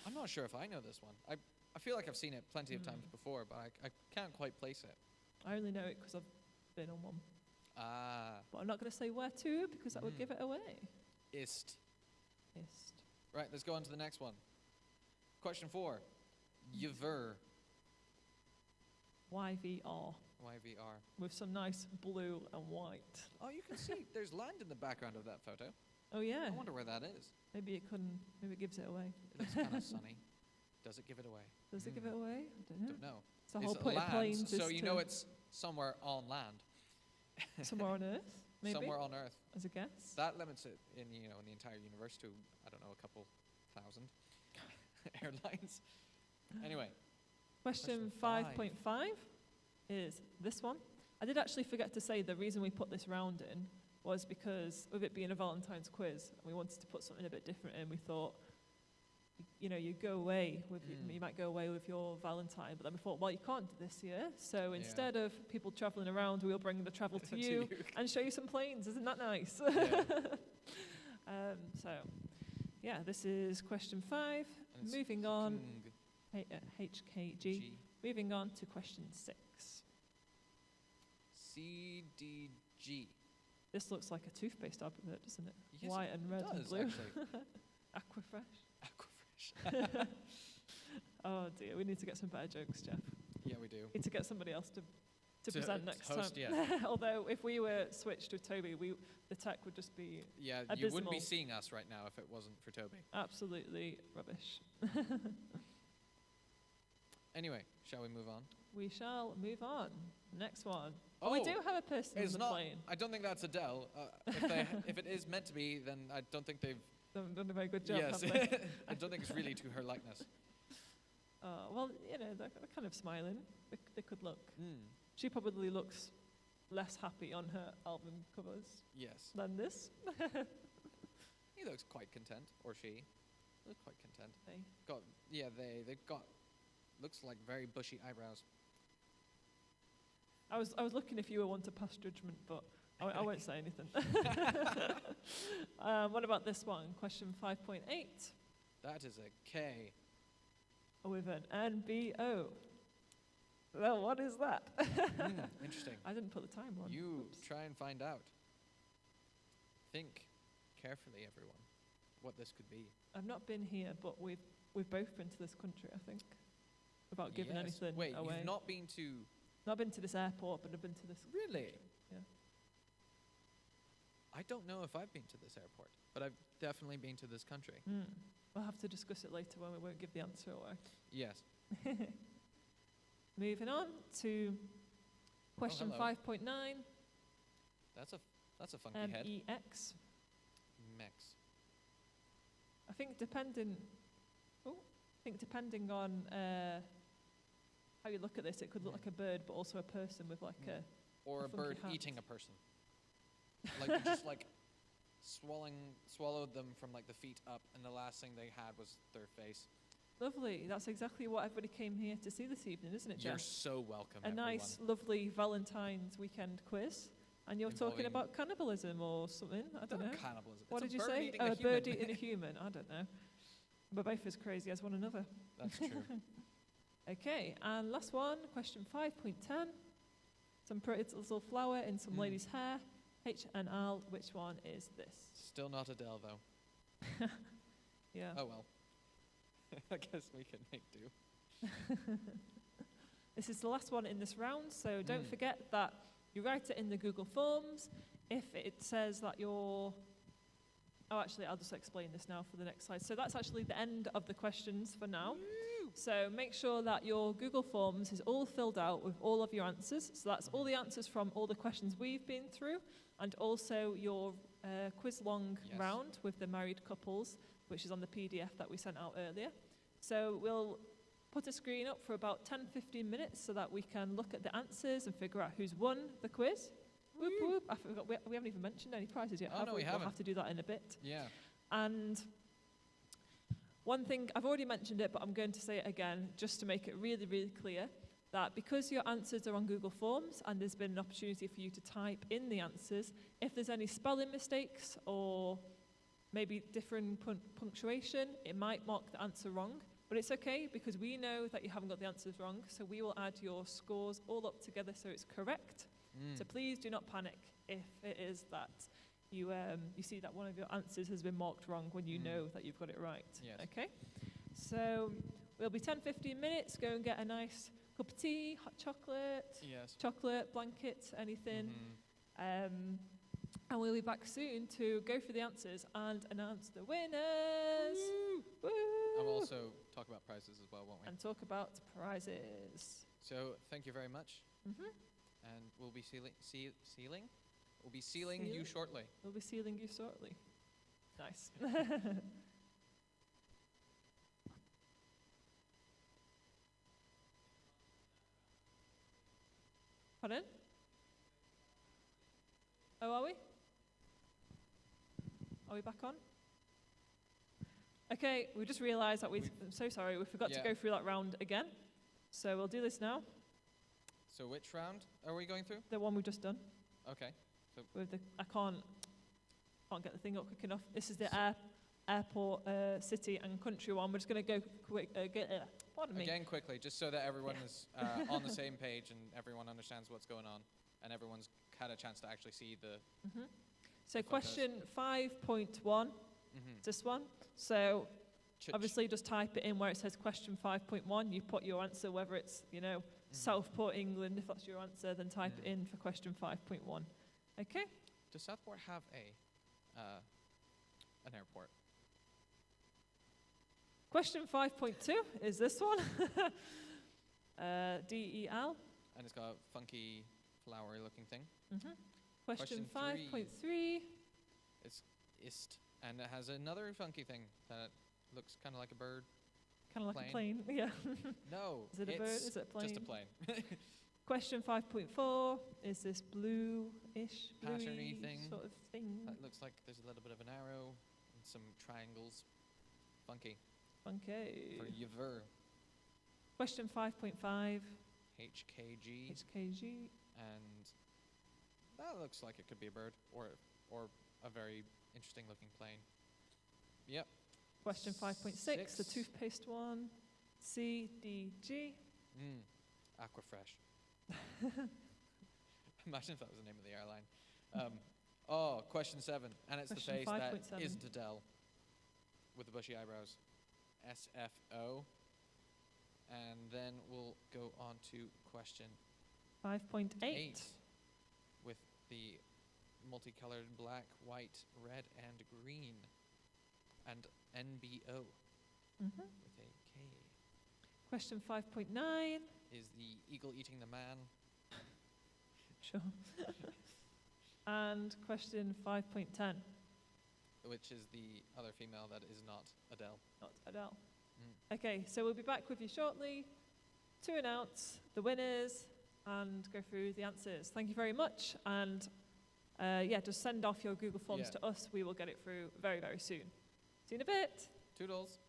I'm not sure if I know this one. I feel like I've seen it plenty of times before, but I can't quite place it.
I only know it because I've been on one.
Ah.
But I'm not going to say where to because that would give it away.
Ist.
Ist.
Right, let's go on to the next one. Question 4. Yver.
YVR.
YVR.
With some nice blue and white.
Oh, you can see there's land in the background of that photo.
Oh, yeah.
I wonder where that is.
Maybe it gives it away.
It looks kind of sunny. Does it give it away?
Does it give it away? I don't know.
Don't know.
It's the whole
It's
point of
land,
planes
so
is
you
to
know it's somewhere on land.
somewhere on Earth, maybe,
Somewhere on Earth.
as a guess.
That limits it in in the entire universe to, I don't know, a couple thousand airlines. Anyway.
Question
Question
5.5 is this one. I did actually forget to say the reason we put this round in was because of it being a Valentine's quiz, we wanted to put something a bit different in. We thought, you go away with you might go away with your Valentine, but then we thought, well, you can't do this year, so instead of people traveling around, we'll bring the travel to you and show you some planes. Isn't that nice? Yeah. This is question 5. Moving on, HKG.
G.
Moving on to question 6.
CDG.
This looks like a toothpaste advert, doesn't it?
Yes,
White and red and
does,
blue.
actually.
Aquafresh. Oh dear, we need to get some better jokes, Jeff.
Yeah, we do.
Need to get somebody else to present next
host,
time.
yeah.
Although if we were switched with Toby, the tech would just be
Yeah,
abysmal.
you wouldn't be seeing us right now if it wasn't for Toby.
Absolutely rubbish.
Anyway, shall we move on?
We shall move on. Next one.
Oh,
we do have a person
It's
on the
not.
plane.
I don't think that's Adele. If it is meant to be, then I don't think they've.
They've done a very good job,
Yes,
have they?
I don't think it's really to her likeness.
Well, they're kind of smiling. They could look.
Mm.
She probably looks less happy on her album covers
Yes,
than this.
he looks quite content, or she looks quite content.
They.
They've got looks like very bushy eyebrows.
I was looking if you were one to pass judgment, but I won't say anything. What about this one? Question 5.8.
That is a K.
With an NBO. Well, what is that?
Interesting.
I didn't put the timer on.
You
Oops.
try and find out. Think carefully, everyone, what this could be.
I've not been here, but we've both been to this country, I think, without giving anything
Wait,
away.
you've not been to...
Not been to this airport, but I've been to this.
Really?
Yeah.
I don't know if I've been to this airport, but I've definitely been to this country.
We'll have to discuss it later when we won't give the answer away.
Yes.
Moving on to question
hello.
5.9.
That's a funky head.
MEX.
Mex.
I think depending on how you look at this, it could look like a bird, but also a person with like a
Or a
funky
bird
hat.
eating a person. Like you just like swallowed them from like the feet up, and the last thing they had was their face.
Lovely. That's exactly what everybody came here to see this evening, isn't it, Jeff?
You're so welcome,
A
everyone.
nice, lovely Valentine's weekend quiz. And you're talking
Involving-
about cannibalism or something. I don't know.
Cannibalism.
What
It's
did
a
you
bird
say?
eating
Oh,
a
a bird
human.
eating a human. I don't know. We're both as crazy as one another.
That's true.
Okay, and last one, question 5.10. Some pretty little flower in some lady's hair. H and L, which one is this?
Still not Adele, though.
Yeah.
Oh well. I guess we can make do.
This is the last one in this round, so don't forget that you write it in the Google Forms. If it says that you're... Oh, actually, I'll just explain this now for the next slide. So that's actually the end of the questions for now. So make sure that your Google Forms is all filled out with all of your answers. So that's all the answers from all the questions we've been through, and also your quiz-long round with the married couples, which is on the PDF that we sent out earlier. So we'll put a screen up for about 10-15 minutes so that we can look at the answers and figure out who's won the quiz. Whoop, whoop. I forgot, we haven't even mentioned any prizes yet.
Oh, no, we haven't.
We'll have to do that in a bit.
Yeah.
And one thing, I've already mentioned it, but I'm going to say it again, just to make it really, really clear, that because your answers are on Google Forms and there's been an opportunity for you to type in the answers, if there's any spelling mistakes or maybe different punctuation, it might mark the answer wrong. But it's okay, because we know that you haven't got the answers wrong, so we will add your scores all up together so it's correct. So please do not panic if it is that you see that one of your answers has been marked wrong when you know that you've got it right.
Yes.
Okay? So we'll be 10-15 minutes, go and get a nice cup of tea, hot chocolate,
Yes.
chocolate, blanket, anything. And we'll be back soon to go through the answers and announce the winners. Woo!
And we'll also talk about prizes as well, won't we?
And talk about prizes.
So thank you very much.
Mm-hmm.
And we'll be sealing? We'll be sealing you shortly.
We'll be sealing you shortly. Nice. Pardon? Oh, are we? Are we back on? Okay, we just realised that I'm so sorry, we forgot to go through that round again. So we'll do this now.
So which round are we going through?
The one we've just done.
Okay. So
with the, I can't get the thing up quick enough. This is the airport, city and country one. We're just going to go quick. Pardon me.
Again, quickly, just so that everyone is on the same page and everyone understands what's going on, and everyone's had a chance to actually see the.
Mm-hmm. So question 5.1, this one. So obviously just type it in where it says question 5.1. You put your answer, whether it's, Southport, England, if that's your answer, then type it in for question 5.1. Okay?
Does Southport have an airport?
Question 5.2 is this one. DEL.
And it's got a funky, flowery looking thing.
Mm-hmm. Question 5.3.
It's ist. And it has another funky thing that looks kind of like a bird.
Kind of like a plane, yeah.
No.
Is it a bird? Is it a plane?
Just a plane.
Question 5.4 is this blue-ish,
patterny thing
sort of thing.
That looks like there's a little bit of an arrow and some triangles. Funky.
Funky.
For Yver.
Question 5.5.
HKG.
HKG.
And that looks like it could be a bird or a very interesting looking plane. Yep.
Question 5.6, the toothpaste one. CDG.
Aquafresh. Imagine if that was the name of the airline. Question 7. And it's
Question
the face
5.
that
7.
isn't Adele. With the bushy eyebrows. SFO. And then we'll go on to question
5.8.
8. With the multicolored black, white, red, and green. And NBO. With a K.
Question 5.9.
Is the eagle eating the man?
Sure. And question 5.10.
Which is the other female that is not Adele.
Not Adele. Okay, so we'll be back with you shortly to announce the winners and go through the answers. Thank you very much. And just send off your Google Forms to us. We will get it through very, very soon. See you in a bit.
Toodles.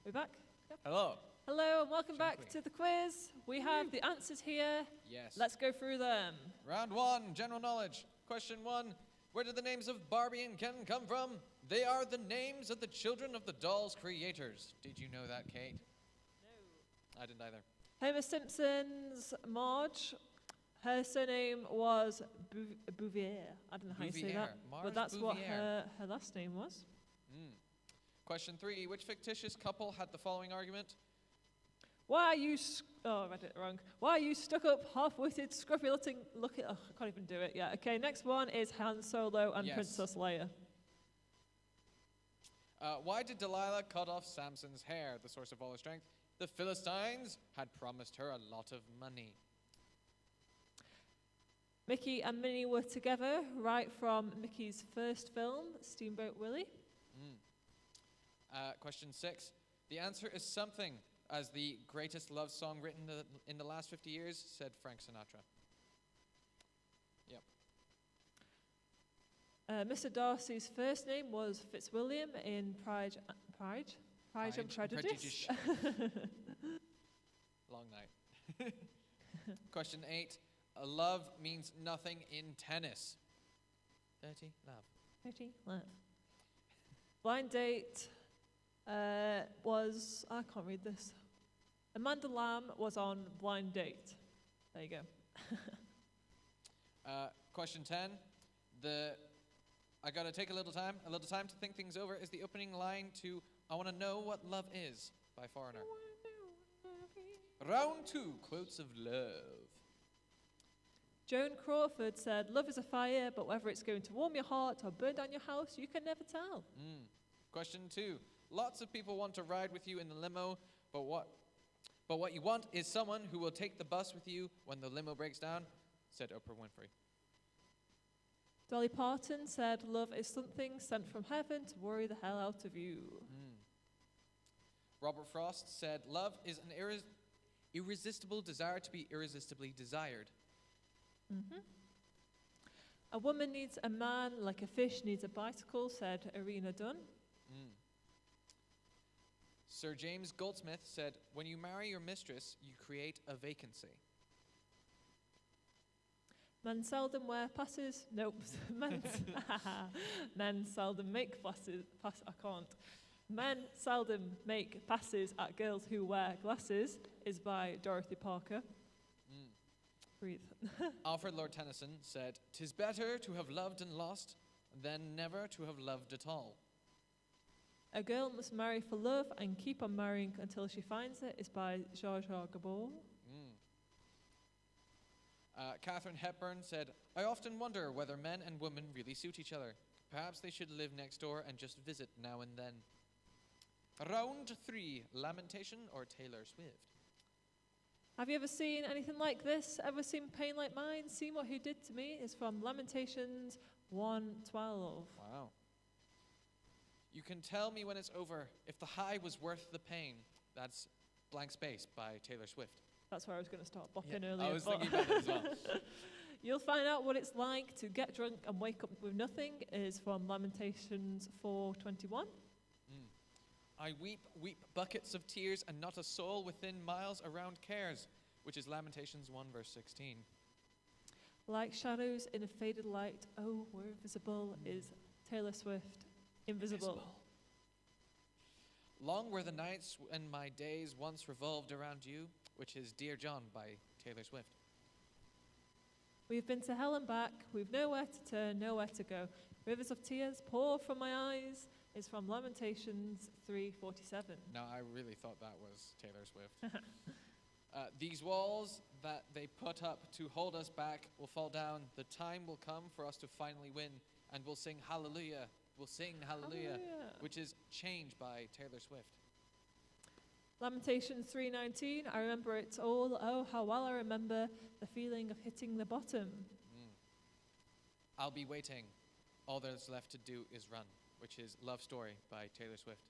We back? Yep.
Hello.
Hello and welcome back
Shall we?
to the quiz. We have the answers here.
Yes.
Let's go through them.
Round 1, general knowledge. Question 1, where did the names of Barbie and Ken come from? They are the names of the children of the doll's creators. Did you know that, Kate? No. I didn't either.
Homer Simpson's Marge, her surname was Bouvier. I don't know how you say that,
Marge
but that's what
Bouvier.
her last name was.
Question 3, which fictitious couple had the following argument?
Why are you... I read it wrong. Why are you stuck up, half-witted, scruffy-looking... I can't even do it. Yeah, okay, next one is Han Solo and
Yes.
Princess Leia.
Why did Delilah cut off Samson's hair, the source of all her strength? The Philistines had promised her a lot of money.
Mickey and Minnie were together right from Mickey's first film, Steamboat Willie.
Question 6, the answer is something as the greatest love song written in the last 50 years, said Frank Sinatra. Yep.
Mr. Darcy's first name was Fitzwilliam in Pride and Prejudice.
Long night. Question 8, love means nothing in tennis. Dirty love.
Dirty love. Blind date was... I can't read this. Amanda Lamb was on Blind Date. There you go.
Question 10, I gotta take a little time to think things over, is the opening line to I Wanna Know What Love Is by Foreigner. Round 2, quotes of love.
Joan Crawford said, love is a fire, but whether it's going to warm your heart or burn down your house, you can never tell.
Question 2, lots of people want to ride with you in the limo, but what you want is someone who will take the bus with you when the limo breaks down, said Oprah Winfrey.
Dolly Parton said, love is something sent from heaven to worry the hell out of you.
Robert Frost said, love is an irresistible desire to be irresistibly desired.
A woman needs a man like a fish needs a bicycle, said Irina Dunn.
Sir James Goldsmith said, when you marry your mistress, you create a vacancy.
Men seldom wear passes. Nope. Men seldom make passes. I can't. Men seldom make passes at girls who wear glasses is by Dorothy Parker. Breathe.
Alfred Lord Tennyson said, 'Tis better to have loved and lost than never to have loved at all.
A girl must marry for love and keep on marrying until she finds it is by Zsa Zsa Gabor.
Katharine Hepburn said, I often wonder whether men and women really suit each other. Perhaps they should live next door and just visit now and then. Round 3, Lamentation or Taylor Swift?
Have you ever seen anything like this? Ever seen Pain Like Mine? Seen What He Did to Me is from Lamentations 1:12.
Wow. You can tell me when it's over if the high was worth the pain. That's Blank Space by Taylor Swift.
That's where I was going to start bopping earlier.
I was thinking about it as well.
You'll find out what it's like to get drunk and wake up with nothing is from Lamentations 4:21.
I weep buckets of tears, and not a soul within miles around cares, which is Lamentations 1 verse 16.
Like shadows in a faded light, oh, we're invisible, is Taylor Swift, Invisible.
Long were the nights and my days once revolved around you, which is Dear John by Taylor Swift.
We've been to hell and back, we've nowhere to turn, nowhere to go. Rivers of tears pour from my eyes is from Lamentations 3:47.
No, I really thought that was Taylor Swift. These walls that they put up to hold us back will fall down. The time will come for us to finally win, and we'll sing hallelujah. We'll sing hallelujah, which is Change by Taylor Swift.
Lamentations 3:19, I remember it all. Oh, how well I remember the feeling of hitting the bottom.
I'll be waiting. All there's left to do is run, which is Love Story by Taylor Swift.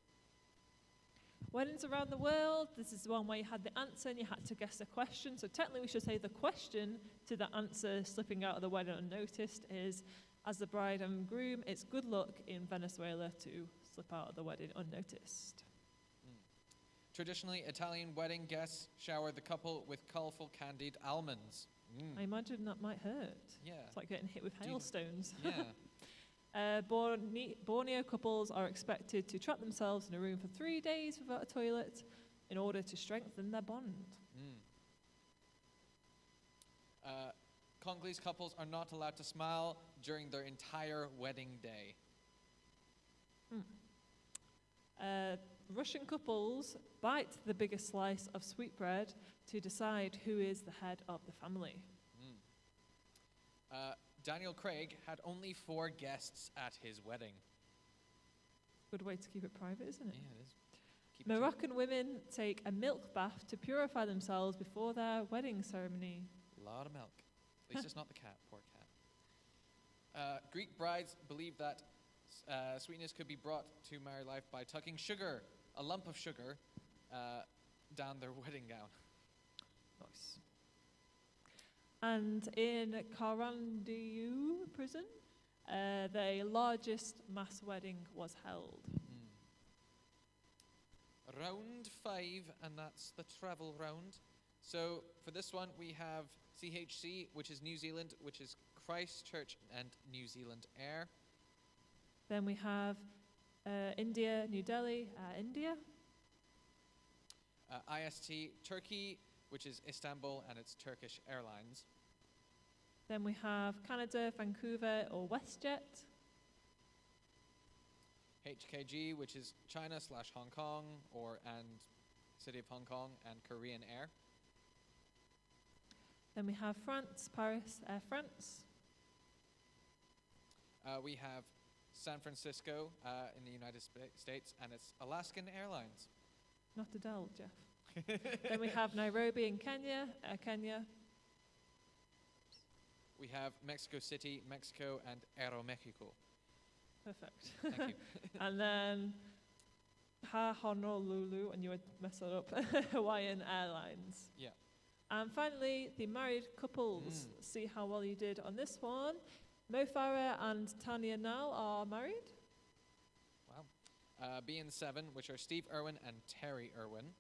Weddings around the world. This is the one where you had the answer and you had to guess the question. So technically we should say the question to the answer slipping out of the wedding unnoticed is, as the bride and groom, it's good luck in Venezuela to slip out of the wedding unnoticed.
Traditionally, Italian wedding guests shower the couple with colorful candied almonds.
I imagine that might hurt.
Yeah.
It's like getting hit with hailstones.
Yeah.
Borneo couples are expected to trap themselves in a room for 3 days without a toilet in order to strengthen their bond.
Congolese couples are not allowed to smile during their entire wedding day.
Russian couples bite the biggest slice of sweetbread to decide who is the head of the family.
Daniel Craig had only 4 guests at his wedding.
Good way to keep it private, isn't it?
Yeah, it is. Keep it
Moroccan women take a milk bath to purify themselves before their wedding ceremony.
A lot of milk. At least it's not the cat. Poor cat. Greek brides believe that sweetness could be brought to married life by tucking sugar, a lump of sugar, down their wedding gown.
Nice. And in Karandiu prison, the largest mass wedding was held.
Round 5, and that's the travel round. So for this one, we have CHC, which is New Zealand, which is Christchurch and New Zealand Air.
Then we have India, New Delhi, India.
IST, Turkey, which is Istanbul, and it's Turkish Airlines.
Then we have Canada, Vancouver, or WestJet.
HKG, which is China/Hong Kong, and City of Hong Kong, and Korean Air.
Then we have France, Paris, Air France.
We have San Francisco in the United States, and it's Alaskan Airlines.
Not Adele, Jeff. Then we have Nairobi in Kenya, Kenya.
We have Mexico City, Mexico, and Aeromexico.
Perfect.
Thank you.
And then Honolulu, and you would mess that up, Hawaiian Airlines.
Yeah.
And finally, the married couples. See how well you did on this one. Mo Farah and Tanya Nal are married.
Wow. BN7, which are Steve Irwin and Terry Irwin.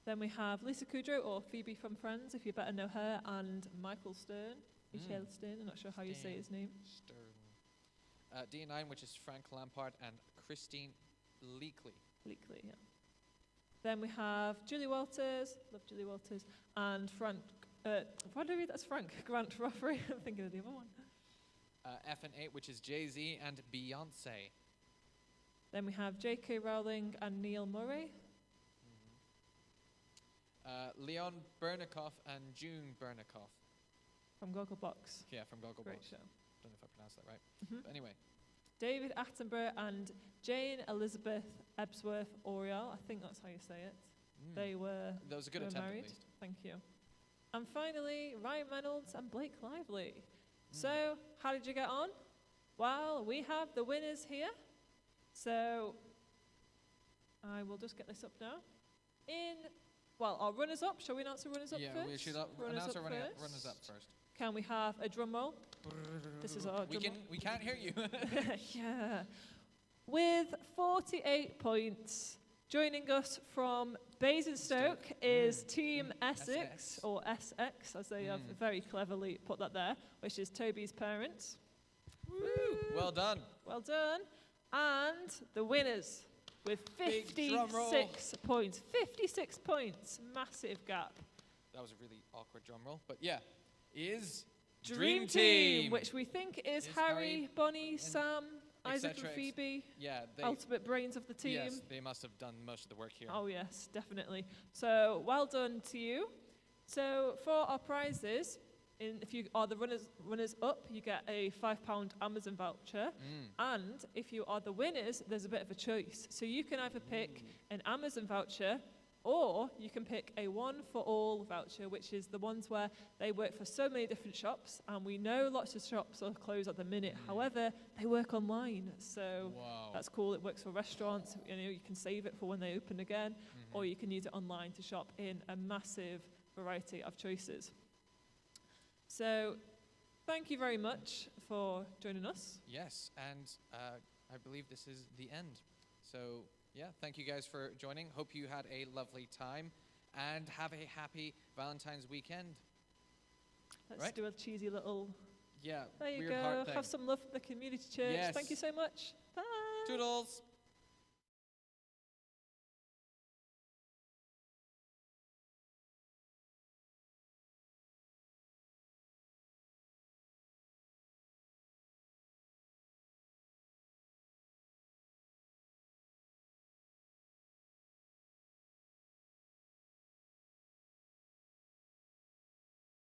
Then we have Lisa Kudrow, or Phoebe from Friends, if you better know her, and Michael Stern. Michael Stern, I'm not sure how you say his name.
Stern. D9, which is Frank Lampard and Christine Leakley.
Leakley, yeah. Then we have Julie Walters, love Julie Walters, and Frank, why did I read that's Frank? Grant Rothery, I'm thinking of the other one.
FN8, which is Jay-Z and Beyonce.
Then we have J.K. Rowling and Neil Murray.
Leon Bernikoff and June Bernikoff.
From Gogglebox.
Yeah, from Gogglebox.
Great show.
Don't know if I pronounced that right. But anyway.
David Attenborough and Jane Elizabeth Ebsworth Oriel. I think that's how you say it. They were
That was a good attempt,
married.
at least.
Thank you. And finally, Ryan Reynolds and Blake Lively. So, how did you get on? Well, we have the winners here. So, I will just get this up now. Our runners-up. Shall we announce the runners-up first?
Yeah, we should announce our runners-up first.
Can we have a drum roll? This is our drum roll.
We can't hear you.
Yeah. With 48 points, joining us from Basingstoke is Team Essex, or SX, as they have very cleverly put that there, which is Toby's parents.
Woo! Well done.
Well done. And the winners with 56 points. 56 points. Massive gap.
That was a really awkward drum roll. But yeah, is
Dream Team, which we think is Harry, Bonnie, Sam, Isaac and Phoebe.
Yeah,
ultimate brains of the team.
Yes, they must have done most of the work here.
Oh yes, definitely. So well done to you. So for our prizes, if you are the runners up, you get a £5 Amazon voucher. And if you are the winners, there's a bit of a choice. So you can either pick an Amazon voucher, or you can pick a one-for-all voucher, which is the ones where they work for so many different shops, and we know lots of shops are closed at the minute. However, they work online, so that's cool. It works for restaurants. You can save it for when they open again, or you can use it online to shop in a massive variety of choices. So, thank you very much for joining us.
Yes, and I believe this is the end. So, Yeah, thank you guys for joining. Hope you had a lovely time and have a happy Valentine's weekend.
Let's do a cheesy little...
Yeah,
there you
weird
go.
heart thing.
Have some love for the community church.
Yes.
Thank you so much. Bye.
Toodles.